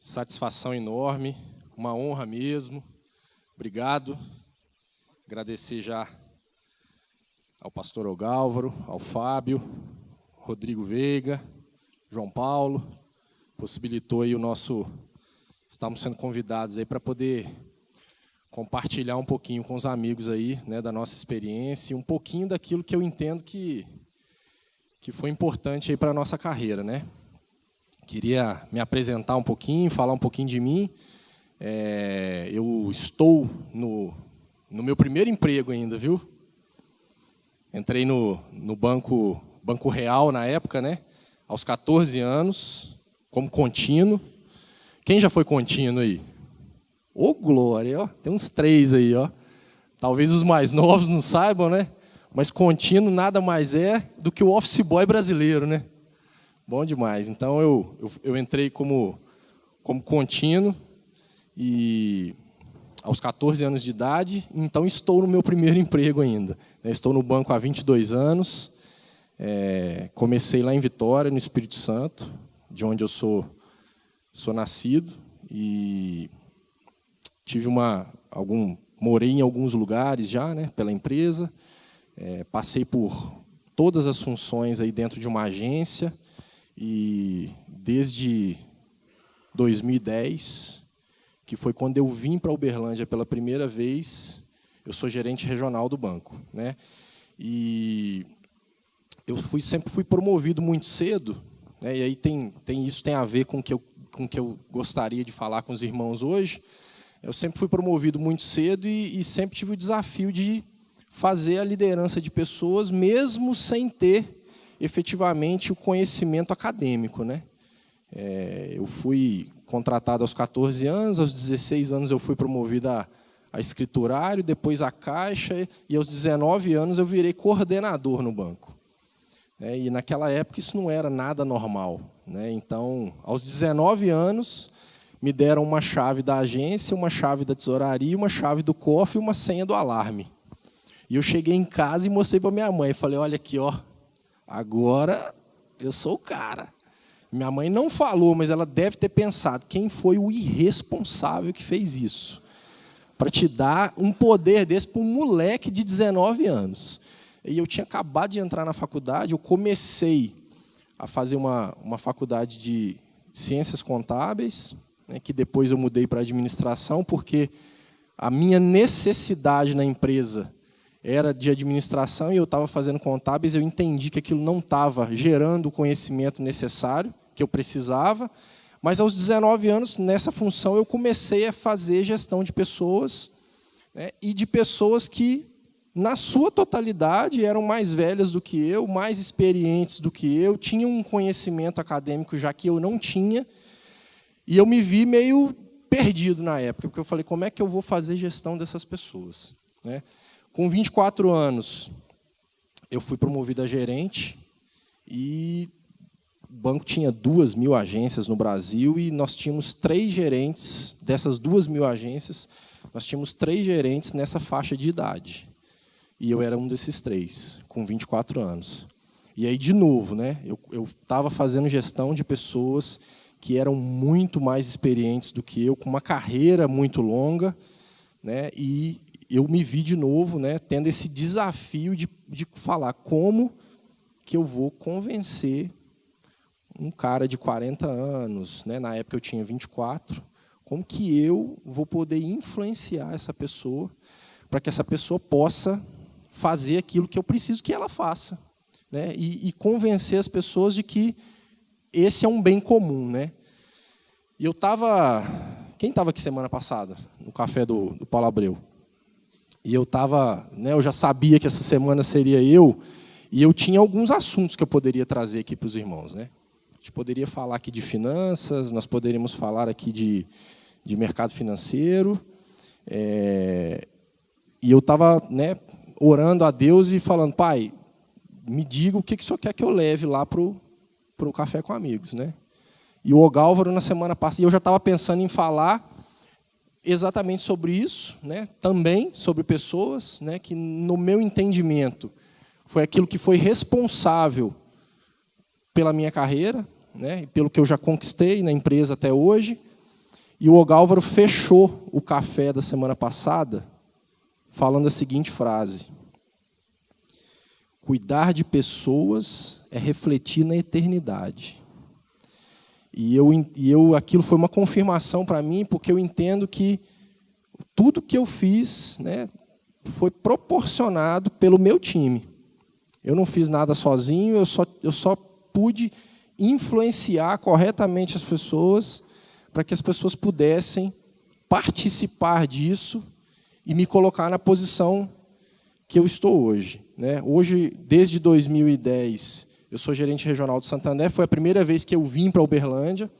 Satisfação enorme, uma honra mesmo. Obrigado. Agradecer já ao pastor Ogálvaro, ao Fábio, Rodrigo Veiga, João Paulo. Possibilitou aí o nosso... Estamos sendo convidados aí para poder compartilhar um pouquinho com os amigos aí, né, da nossa experiência e um pouquinho daquilo que eu entendo que foi importante aí para a nossa carreira, né? Queria me apresentar um pouquinho, falar um pouquinho de mim. Eu estou no meu primeiro emprego ainda, viu? Entrei no Banco Real na época, né? Aos 14 anos, como contínuo. Quem já foi contínuo aí? Ô, glória, ó, tem uns 3 aí, ó. Talvez os mais novos não saibam, né? Mas contínuo nada mais é do que o office boy brasileiro, né? Bom demais. Então, eu entrei como contínuo e aos 14 anos de idade, então estou no meu primeiro emprego ainda. Estou no banco há 22 anos, comecei lá em Vitória, no Espírito Santo, de onde eu sou nascido, e tive morei em alguns lugares já, né, pela empresa, passei por todas as funções aí dentro de uma agência, e desde 2010, que foi quando eu vim para Uberlândia pela primeira vez, eu sou gerente regional do banco, né? E eu sempre fui promovido muito cedo, né? E aí isso tem a ver com o que eu gostaria de falar com os irmãos hoje. Eu sempre fui promovido muito cedo e sempre tive o desafio de fazer a liderança de pessoas, mesmo sem ter efetivamente o conhecimento acadêmico, né? Eu fui contratado aos 14 anos, aos 16 anos eu fui promovido a escriturário, depois a caixa, e aos 19 anos eu virei coordenador no banco. E naquela época isso não era nada normal, né? Então, aos 19 anos, me deram uma chave da agência, uma chave da tesouraria, uma chave do cofre e uma senha do alarme. E eu cheguei em casa e mostrei para minha mãe, falei, olha aqui, ó, agora eu sou o cara. Minha mãe não falou, mas ela deve ter pensado, quem foi o irresponsável que fez isso? Para te dar um poder desse para um moleque de 19 anos. E eu tinha acabado de entrar na faculdade, eu comecei a fazer uma faculdade de ciências contábeis, né, que depois eu mudei para administração, porque a minha necessidade na empresa era de administração e eu estava fazendo contábeis, eu entendi que aquilo não estava gerando o conhecimento necessário que eu precisava, mas aos 19 anos, nessa função, eu comecei a fazer gestão de pessoas, né, e de pessoas que, na sua totalidade, eram mais velhas do que eu, mais experientes do que eu, tinham um conhecimento acadêmico já que eu não tinha, e eu me vi meio perdido na época, porque eu falei, como é que eu vou fazer gestão dessas pessoas, né? Com 24 anos, eu fui promovido a gerente e o banco tinha 2.000 agências no Brasil e nós tínhamos 3 gerentes, dessas 2.000 agências, nós tínhamos 3 gerentes nessa faixa de idade. E eu era um desses 3, com 24 anos. E aí, de novo, né, eu estava fazendo gestão de pessoas que eram muito mais experientes do que eu, com uma carreira muito longa, né, e eu me vi de novo, né, tendo esse desafio de falar como que eu vou convencer um cara de 40 anos, né, na época eu tinha 24, como que eu vou poder influenciar essa pessoa para que essa pessoa possa fazer aquilo que eu preciso que ela faça, né, e convencer as pessoas de que esse é um bem comum, né? E eu estava... Quem estava aqui semana passada, no café do Paulo Abreu? E eu estava, né, eu já sabia que essa semana seria eu, e eu tinha alguns assuntos que eu poderia trazer aqui para os irmãos, né? A gente poderia falar aqui de finanças, nós poderíamos falar aqui de mercado financeiro, e eu estava, né, orando a Deus e falando, pai, me diga o que o senhor quer que eu leve lá para o café com amigos, né? E o Ogálvaro, na semana passada, eu já estava pensando em falar exatamente sobre isso, né? Também sobre pessoas, né? Que, no meu entendimento, foi aquilo que foi responsável pela minha carreira, né? E pelo que eu já conquistei na empresa até hoje. E o Ogálvaro fechou o café da semana passada falando a seguinte frase: cuidar de pessoas é refletir na eternidade. E aquilo foi uma confirmação para mim, porque eu entendo que tudo que eu fiz, né, foi proporcionado pelo meu time. Eu não fiz nada sozinho, eu só pude influenciar corretamente as pessoas para que as pessoas pudessem participar disso e me colocar na posição que eu estou hoje. Né? Hoje, desde 2010, eu sou gerente regional do Santander. Foi a primeira vez que eu vim para Uberlândia.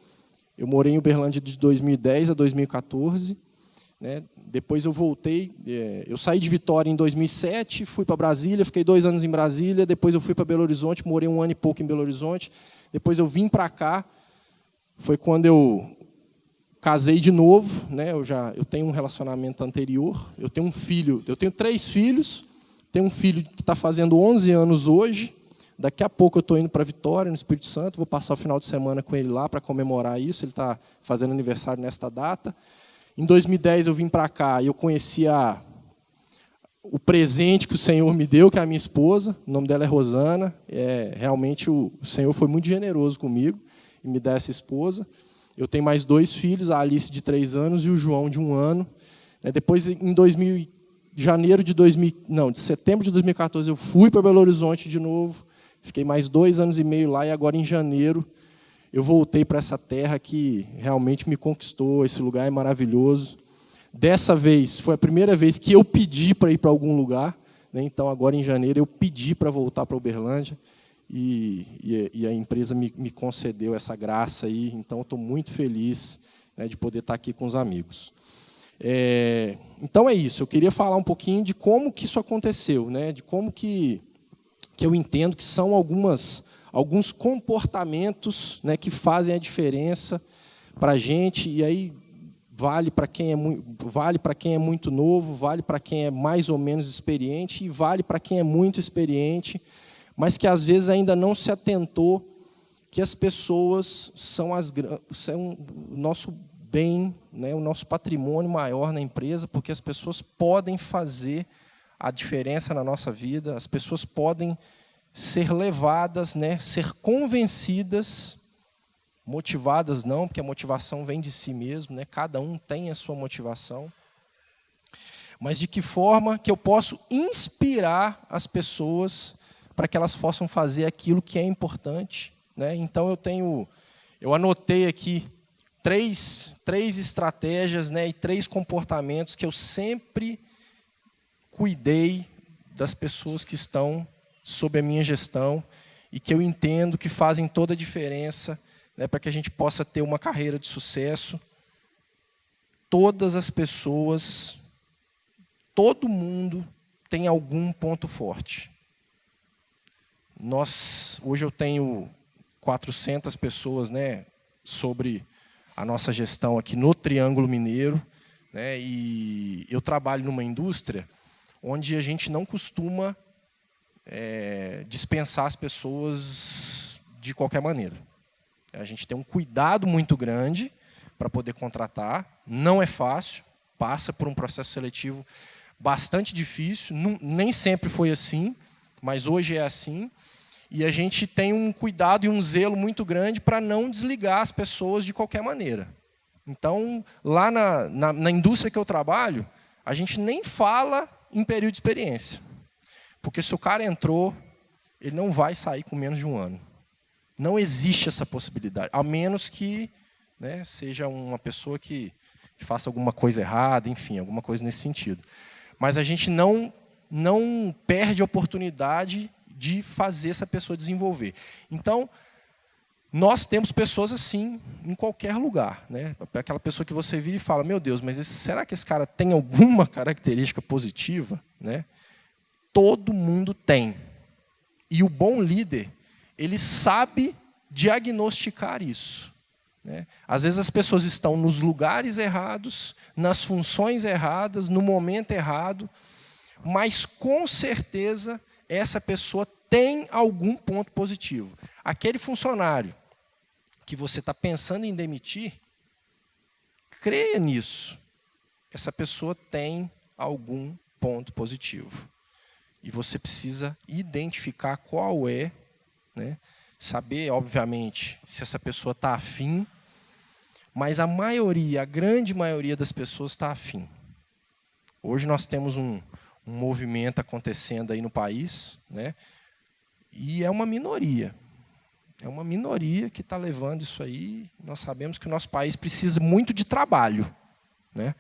Eu morei em Uberlândia de 2010 a 2014. Né? Depois eu voltei. Eu saí de Vitória em 2007, fui para Brasília, fiquei 2 anos em Brasília. Depois eu fui para Belo Horizonte, morei 1 ano e pouco em Belo Horizonte. Depois eu vim para cá. Foi quando eu casei de novo, né? Eu tenho um relacionamento anterior. Eu tenho um filho. Eu tenho 3 filhos. Tenho um filho que está fazendo 11 anos hoje. Daqui a pouco eu estou indo para Vitória, no Espírito Santo. Vou passar o final de semana com ele lá para comemorar isso. Ele está fazendo aniversário nesta data. Em 2010 eu vim para cá e eu conheci o presente que o Senhor me deu, que é a minha esposa. O nome dela é Rosana. Realmente o Senhor foi muito generoso comigo em me dar essa esposa. Eu tenho mais 2 filhos, a Alice de 3 anos e o João de 1 ano. Depois, em de setembro de 2014, eu fui para Belo Horizonte de novo. Fiquei mais 2 anos e meio lá e agora, em janeiro, eu voltei para essa terra que realmente me conquistou. Esse lugar é maravilhoso. Dessa vez, foi a primeira vez que eu pedi para ir para algum lugar. Né? Então, agora, em janeiro, eu pedi para voltar para Uberlândia. E a empresa me concedeu essa graça aí, então estou muito feliz, né, de poder estar aqui com os amigos. Então é isso, eu queria falar um pouquinho de como que isso aconteceu, né, de como que eu entendo que são alguns comportamentos, né, que fazem a diferença para a gente, e aí vale para quem é muito novo, vale para quem é mais ou menos experiente, e vale para quem é muito experiente, mas que às vezes ainda não se atentou que as pessoas são o nosso bem, né, o nosso patrimônio maior na empresa, porque as pessoas podem fazer a diferença na nossa vida, as pessoas podem ser levadas, né, ser convencidas, motivadas não, porque a motivação vem de si mesmo, né, cada um tem a sua motivação, mas de que forma que eu posso inspirar as pessoas para que elas possam fazer aquilo que é importante. Né? Então, eu anotei aqui três estratégias, né, e 3 comportamentos que eu sempre cuidei das pessoas que estão sob a minha gestão e que eu entendo que fazem toda a diferença, né, para que a gente possa ter uma carreira de sucesso. Todas as pessoas, todo mundo tem algum ponto forte. Hoje eu tenho 400 pessoas, né, sobre a nossa gestão aqui no Triângulo Mineiro, né, e eu trabalho numa indústria onde a gente não costuma dispensar as pessoas de qualquer maneira. A gente tem um cuidado muito grande para poder contratar, não é fácil, passa por um processo seletivo bastante difícil, nem sempre foi assim, mas hoje é assim. E a gente tem um cuidado e um zelo muito grande para não desligar as pessoas de qualquer maneira. Então, lá na indústria que eu trabalho, a gente nem fala em período de experiência. Porque se o cara entrou, ele não vai sair com menos de 1 ano. Não existe essa possibilidade, a menos que, né, seja uma pessoa que faça alguma coisa errada, enfim, alguma coisa nesse sentido. Mas a gente não perde a oportunidade de fazer essa pessoa desenvolver. Então, nós temos pessoas assim em qualquer lugar. Né? Aquela pessoa que você vira e fala, meu Deus, mas será que esse cara tem alguma característica positiva? Né? Todo mundo tem. E o bom líder, ele sabe diagnosticar isso. Né? Às vezes as pessoas estão nos lugares errados, nas funções erradas, no momento errado, mas com certeza essa pessoa tem algum ponto positivo. Aquele funcionário que você está pensando em demitir, creia nisso. Essa pessoa tem algum ponto positivo. E você precisa identificar qual é, né? Saber, obviamente, se essa pessoa está afim, mas a maioria, a grande maioria das pessoas está afim. Hoje nós temos um movimento acontecendo aí no país, né? E é uma minoria. É uma minoria que está levando isso aí. Nós sabemos que o nosso país precisa muito de trabalho, né?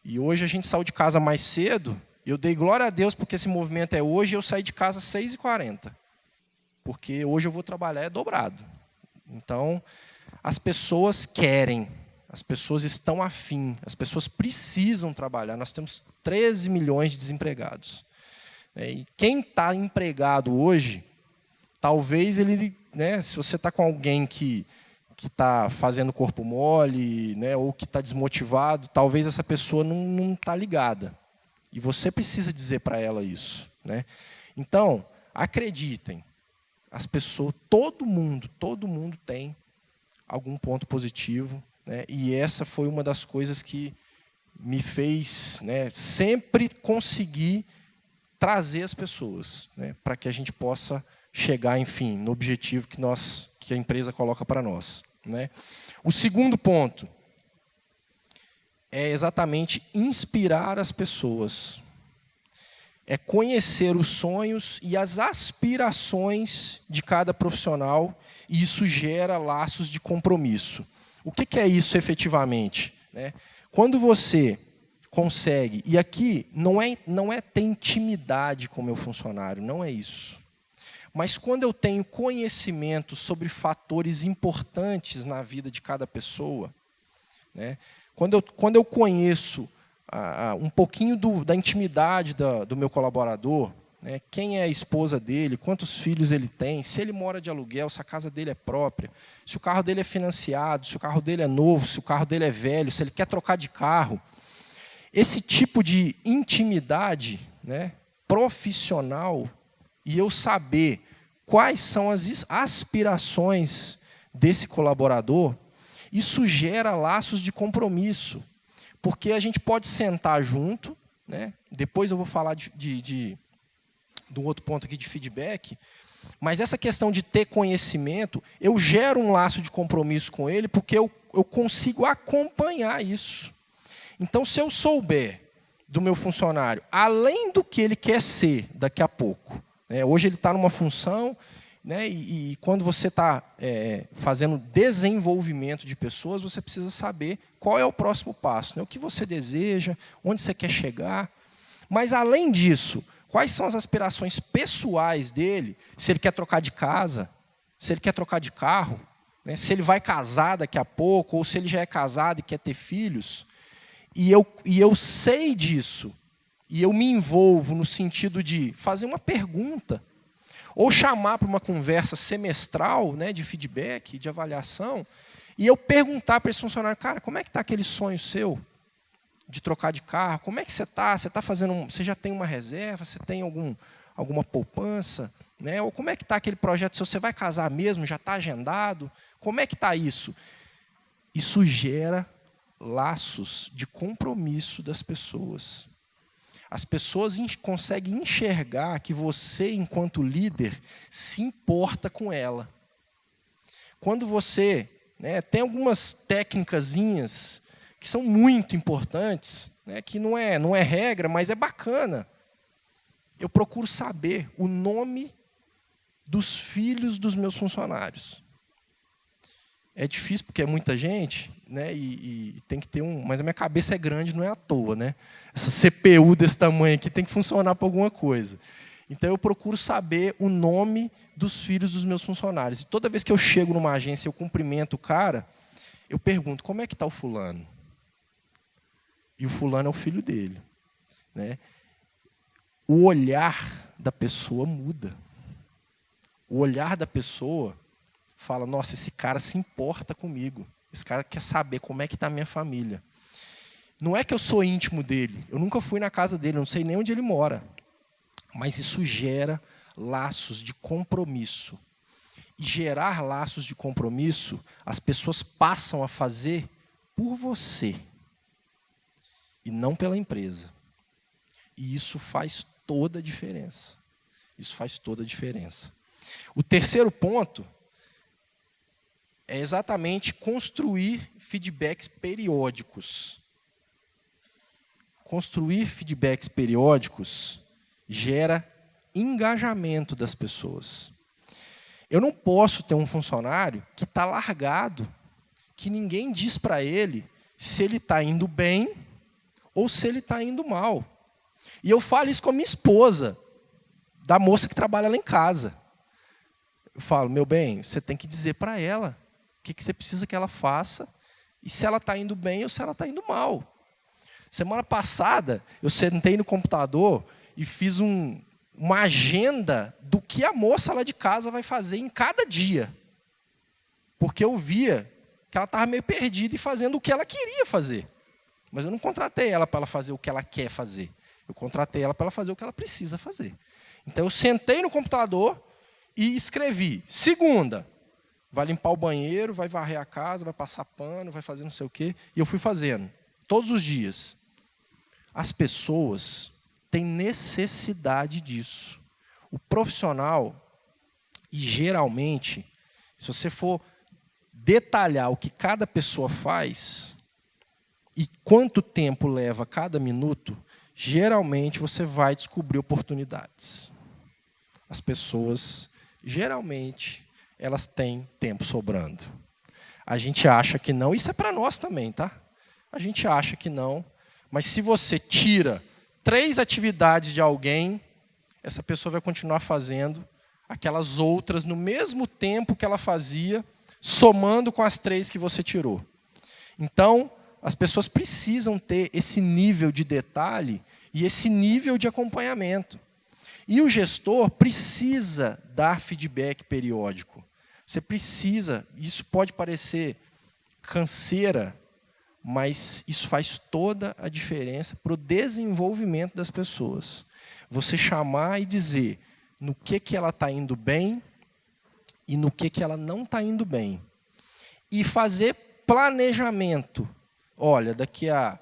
E hoje a gente saiu de casa mais cedo. Eu dei glória a Deus porque esse movimento é hoje. Eu saí de casa às 6h40. Porque hoje eu vou trabalhar dobrado. Então, as pessoas querem. As pessoas estão afim. As pessoas precisam trabalhar. Nós temos 13 milhões de desempregados. E quem está empregado hoje, talvez ele, né, se você está com alguém que está fazendo corpo mole, né, ou que está desmotivado, talvez essa pessoa não está ligada. E você precisa dizer para ela isso, né? Então, acreditem, as pessoas, todo mundo tem algum ponto positivo, né? E essa foi uma das coisas que me fez, né, sempre conseguir trazer as pessoas, né, para que a gente possa chegar, enfim, no objetivo que a empresa coloca para nós, né? O segundo ponto é exatamente inspirar as pessoas. É conhecer os sonhos e as aspirações de cada profissional, e isso gera laços de compromisso. O que é isso efetivamente, né? Quando você consegue, e aqui não é ter intimidade com o meu funcionário, não é isso. Mas quando eu tenho conhecimento sobre fatores importantes na vida de cada pessoa, né? Quando eu conheço um pouquinho da intimidade do meu colaborador, né? Quem é a esposa dele, quantos filhos ele tem, se ele mora de aluguel, se a casa dele é própria, se o carro dele é financiado, se o carro dele é novo, se o carro dele é velho, se ele quer trocar de carro. Esse tipo de intimidade, né, profissional, e eu saber quais são as aspirações desse colaborador, isso gera laços de compromisso. Porque a gente pode sentar junto, né? Depois eu vou falar de um outro ponto aqui de feedback, mas essa questão de ter conhecimento, eu gero um laço de compromisso com ele, porque eu consigo acompanhar isso. Então, se eu souber do meu funcionário, além do que ele quer ser daqui a pouco, né? Hoje ele está numa função, né? E quando você está fazendo desenvolvimento de pessoas, você precisa saber qual é o próximo passo, né? O que você deseja, onde você quer chegar. Mas, além disso, quais são as aspirações pessoais dele, se ele quer trocar de casa, se ele quer trocar de carro, né? Se ele vai casar daqui a pouco, ou se ele já é casado e quer ter filhos. E eu sei disso, e eu me envolvo no sentido de fazer uma pergunta, ou chamar para uma conversa semestral, né, de feedback, de avaliação, e eu perguntar para esse funcionário, cara, como é que está aquele sonho seu de trocar de carro? Como é que você está? Você já tem uma reserva? Você tem alguma poupança? Né? Ou como é que está aquele projeto seu? Você vai casar mesmo? Já está agendado? Como é que está isso? Isso gera laços de compromisso das pessoas. As pessoas conseguem enxergar que você, enquanto líder, se importa com ela. Quando você, né, tem algumas técnicazinhas que são muito importantes, né, que não é regra, mas é bacana. Eu procuro saber o nome dos filhos dos meus funcionários. É difícil porque é muita gente, né, e tem que ter mas a minha cabeça é grande, não é à toa, né? Essa CPU desse tamanho aqui tem que funcionar para alguma coisa. Então eu procuro saber o nome dos filhos dos meus funcionários. E toda vez que eu chego numa agência, eu cumprimento o cara, eu pergunto, como é que está o fulano? E o fulano é o filho dele, né? O olhar da pessoa muda. O olhar da pessoa fala, nossa, esse cara se importa comigo. Esse cara quer saber como é que está a minha família. Não é que eu sou íntimo dele. Eu nunca fui na casa dele, eu não sei nem onde ele mora. Mas isso gera laços de compromisso. E gerar laços de compromisso, as pessoas passam a fazer por você. e não pela empresa. E isso faz toda a diferença. Isso faz toda a diferença. O terceiro ponto é exatamente construir feedbacks periódicos. Construir feedbacks periódicos gera engajamento das pessoas. Eu não posso ter um funcionário que está largado, que ninguém diz para ele se ele está indo bem ou se ele está indo mal. E eu falo isso com a minha esposa, da moça que trabalha lá em casa. Eu falo, meu bem, você tem que dizer para ela o que você precisa que ela faça e se ela está indo bem ou se ela está indo mal. Semana passada, eu sentei no computador e fiz uma agenda do que a moça lá de casa vai fazer em cada dia. Porque eu via que ela estava meio perdida e fazendo o que ela queria fazer. Mas eu não contratei ela para ela fazer o que ela quer fazer. Eu contratei ela para ela fazer o que ela precisa fazer. Então, eu sentei no computador e escrevi. Segunda, vai limpar o banheiro, vai varrer a casa, vai passar pano, vai fazer não sei o quê. E eu fui fazendo, todos os dias. As pessoas têm necessidade disso. O profissional, e geralmente, se você for detalhar o que cada pessoa faz e quanto tempo leva cada minuto, geralmente você vai descobrir oportunidades. As pessoas, geralmente, elas têm tempo sobrando. A gente acha que não, isso é para nós também, tá? A gente acha que não, mas se você tira 3 atividades de alguém, essa pessoa vai continuar fazendo aquelas outras no mesmo tempo que ela fazia, somando com as 3 que você tirou. Então, as pessoas precisam ter esse nível de detalhe e esse nível de acompanhamento. E o gestor precisa dar feedback periódico. Você precisa, isso pode parecer canseira, mas isso faz toda a diferença para o desenvolvimento das pessoas. Você chamar e dizer no que ela está indo bem e no que ela não está indo bem. E fazer planejamento. Olha, daqui a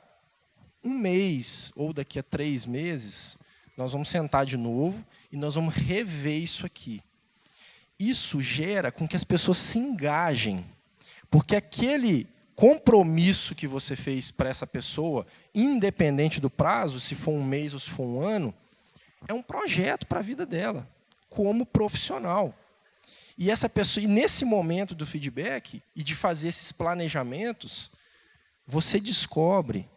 1 mês ou daqui a 3 meses, nós vamos sentar de novo e nós vamos rever isso aqui. Isso gera com que as pessoas se engajem, porque aquele compromisso que você fez para essa pessoa, independente do prazo, se for 1 mês ou se for 1 ano, é um projeto para a vida dela, como profissional. E essa pessoa, e nesse momento do feedback e de fazer esses planejamentos, você descobre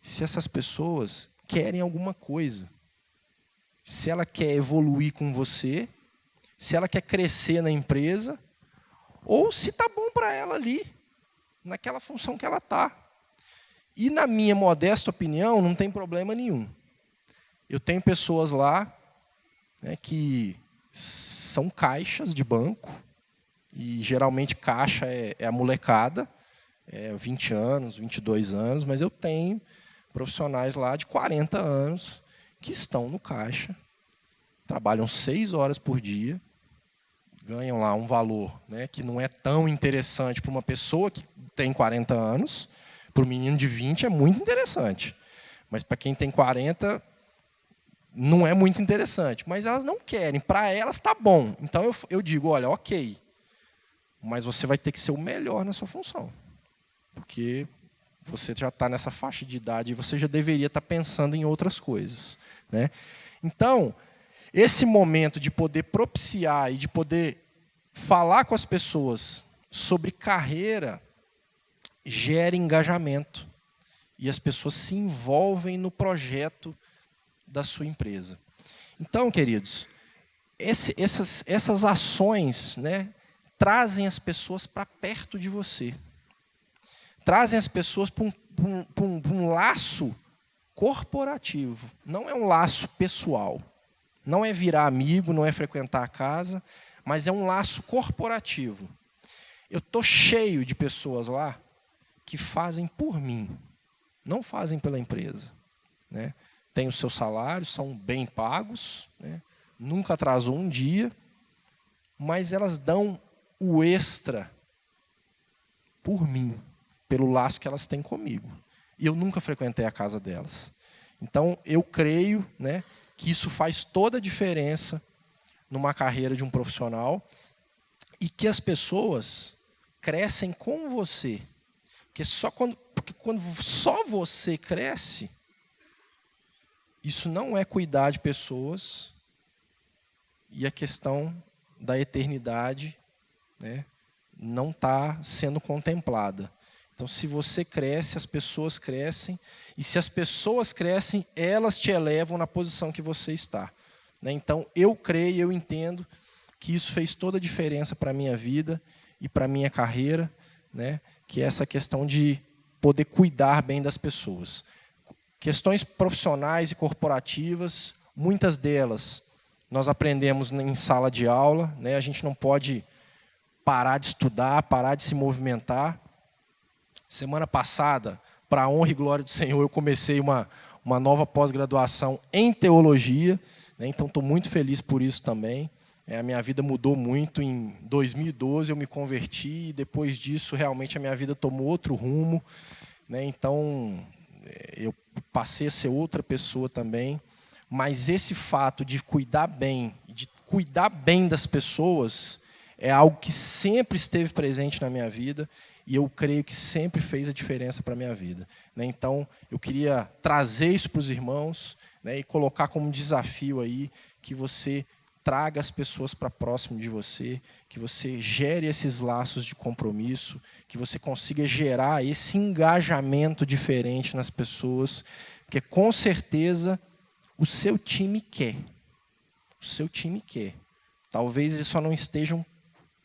se essas pessoas querem alguma coisa. Se ela quer evoluir com você, se ela quer crescer na empresa, ou se está bom para ela ali, naquela função que ela está. E, na minha modesta opinião, não tem problema nenhum. Eu tenho pessoas lá, né, que são caixas de banco, e geralmente caixa é a molecada, 20 anos, 22 anos, mas eu tenho profissionais lá de 40 anos que estão no caixa, trabalham 6 horas por dia, ganham lá um valor, né, que não é tão interessante para uma pessoa que tem 40 anos, para um menino de 20 é muito interessante, mas para quem tem 40 não é muito interessante, mas elas não querem, para elas está bom. Então eu digo, olha, ok, mas você vai ter que ser o melhor na sua função, porque você já está nessa faixa de idade e você já deveria estar pensando em outras coisas, né? Então, esse momento de poder propiciar e de poder falar com as pessoas sobre carreira gera engajamento. E as pessoas se envolvem no projeto da sua empresa. Então, queridos, essas ações, né, trazem as pessoas para perto de você. Trazem as pessoas para um laço corporativo. Não é um laço pessoal. Não é virar amigo, não é frequentar a casa, mas é um laço corporativo. Eu estou cheio de pessoas lá que fazem por mim, não fazem pela empresa, né? Têm o seu salário, são bem pagos, né? Nunca atrasou um dia, mas elas dão o extra por mim, pelo laço que elas têm comigo. e eu nunca frequentei a casa delas. Então, eu creio, né, que isso faz toda a diferença numa carreira de um profissional e que as pessoas crescem com você. Porque quando só você cresce, isso não é cuidar de pessoas e a questão da eternidade, né, não está sendo contemplada. Então, se você cresce, as pessoas crescem, e se as pessoas crescem, elas te elevam na posição que você está. Né? Então, eu creio, eu entendo que isso fez toda a diferença para a minha vida e para a minha carreira, né? Que é essa questão de poder cuidar bem das pessoas. Questões profissionais e corporativas, muitas delas nós aprendemos em sala de aula, né? A gente não pode parar de estudar, parar de se movimentar. Semana passada, para a honra e glória do Senhor, eu comecei uma nova pós-graduação em teologia, né? Então estou muito feliz por isso também. A minha vida mudou muito. Em 2012 eu me converti e depois disso realmente a minha vida tomou outro rumo, né? Então eu passei a ser outra pessoa também. Mas esse fato de cuidar bem das pessoas é algo que sempre esteve presente na minha vida e eu creio que sempre fez a diferença para a minha vida. Né? Então, eu queria trazer isso para os irmãos, né, e colocar como desafio aí que você traga as pessoas para próximo de você, que você gere esses laços de compromisso, que você consiga gerar esse engajamento diferente nas pessoas, porque com certeza o seu time quer. O seu time quer. Talvez eles só não estejam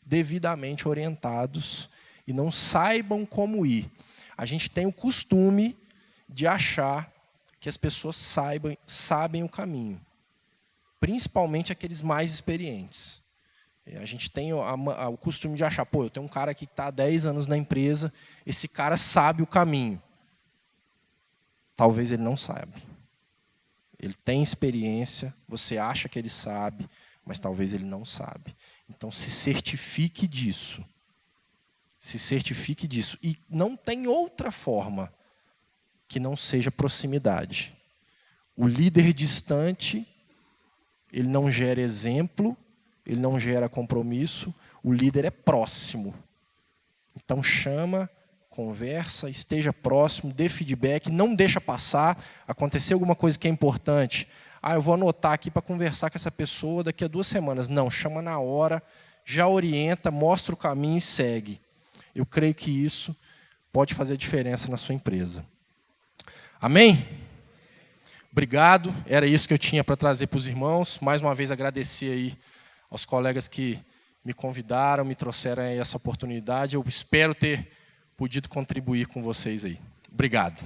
devidamente orientados e não saibam como ir. A gente tem o costume de achar que as pessoas sabem o caminho, principalmente aqueles mais experientes. A gente tem o costume de achar, eu tenho um cara aqui que está há 10 anos na empresa, esse cara sabe o caminho. Talvez ele não saiba. Ele tem experiência, você acha que ele sabe, mas talvez ele não sabe. Então, se certifique disso. Se certifique disso. E não tem outra forma que não seja proximidade. O líder distante, ele não gera exemplo, ele não gera compromisso, o líder é próximo. Então, chama, conversa, esteja próximo, dê feedback, não deixa passar. Aconteceu alguma coisa que é importante. Eu vou anotar aqui para conversar com essa pessoa daqui a 2 semanas. Não, chama na hora, já orienta, mostra o caminho e segue. Eu creio que isso pode fazer a diferença na sua empresa. Amém? Obrigado. Era isso que eu tinha para trazer para os irmãos. Mais uma vez agradecer aí aos colegas que me convidaram, me trouxeram aí essa oportunidade. Eu espero ter podido contribuir com vocês aí. Obrigado.